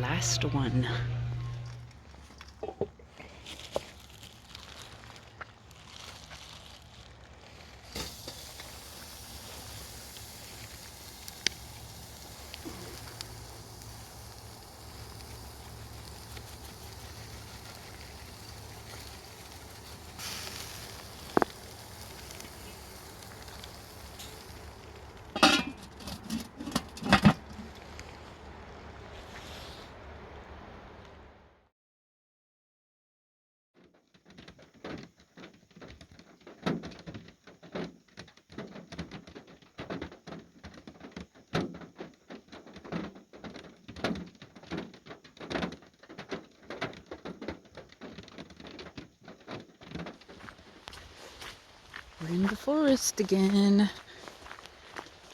Last one. We're in the forest again.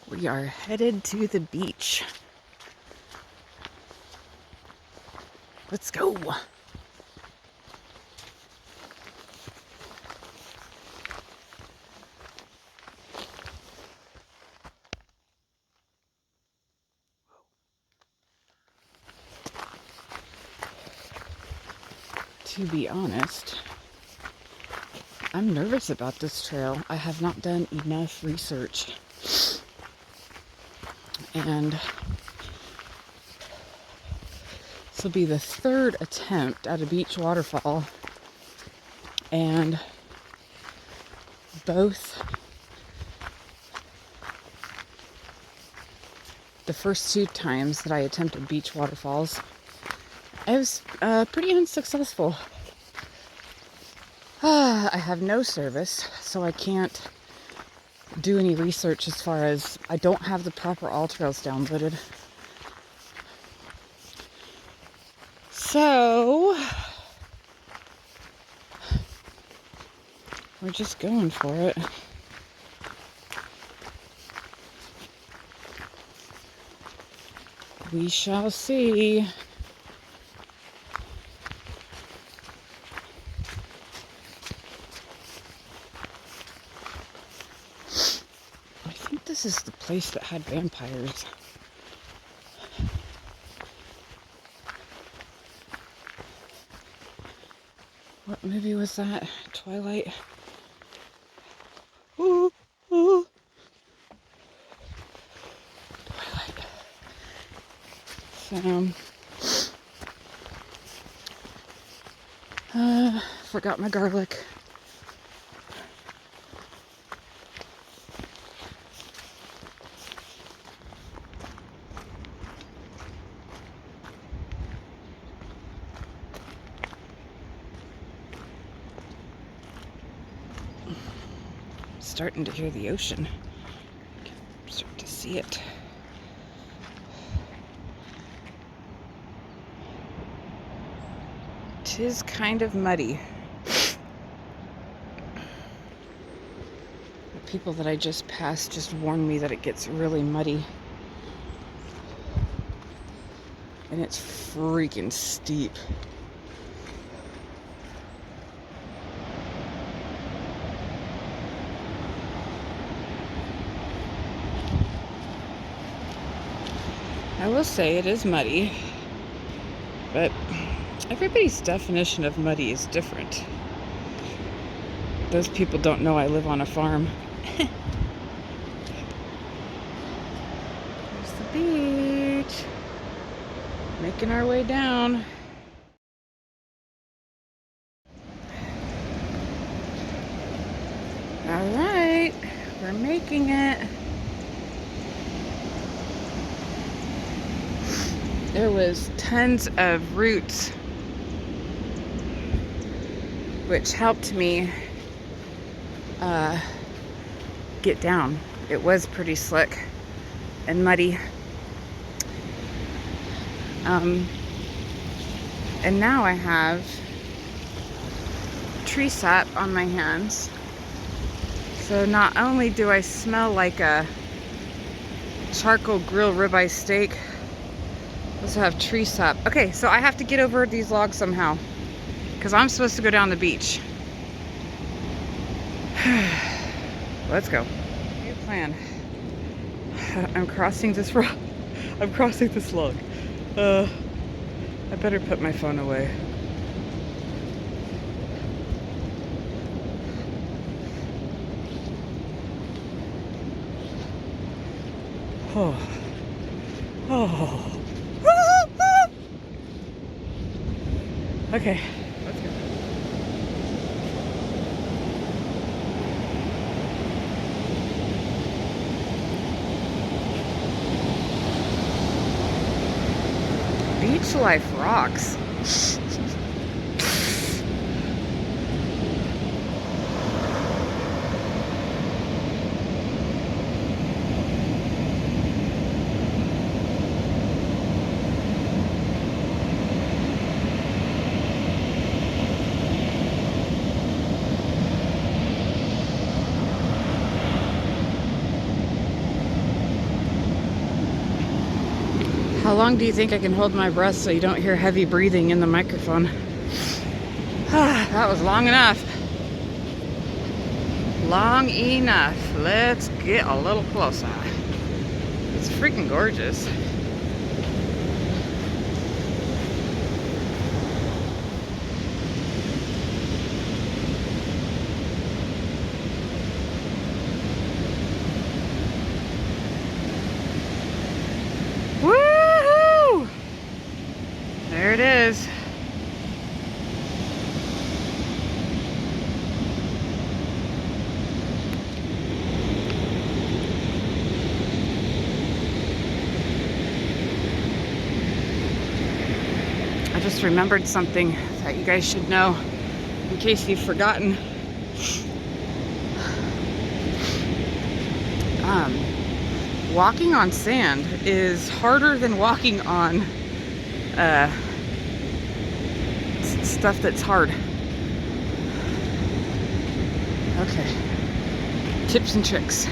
We are headed to the beach. Let's go. To be honest, I'm nervous about this trail. I have not done enough research. And this will be the third attempt at a beach waterfall. And both the first two times that I attempted beach waterfalls, I was pretty unsuccessful. I have no service, so I can't do any research as far as I don't have the proper all trails downloaded. So we're just going for it. We shall see. This is the place that had vampires. What movie was that? Twilight? Ooh, ooh. Twilight. So, forgot my garlic. Starting to hear the ocean. Start to see it. Tis kind of muddy. The people that I just passed just warned me that it gets really muddy. And it's freaking steep. I will say it is muddy, but everybody's definition of muddy is different. Those people don't know I live on a farm. There's the beach. Making our way down. All right, we're making it. There was tons of roots, which helped me get down. It was pretty slick and muddy. And now I have tree sap on my hands. So not only do I smell like a charcoal grill ribeye steak, I also have tree sap. Okay, so I have to get over these logs somehow, because I'm supposed to go down the beach. Let's go. New plan. I'm crossing this rock. I'm crossing this log. I better put my phone away. Oh. Oh. Okay, let's go. Beach life rocks. How long do you think I can hold my breath so you don't hear heavy breathing in the microphone? That was long enough. Long enough. Let's get a little closer. It's freaking gorgeous. Woohoo! There it is. I just remembered something that you guys should know in case you've forgotten. Walking on sand is harder than walking on stuff that's hard. Okay, tips and tricks.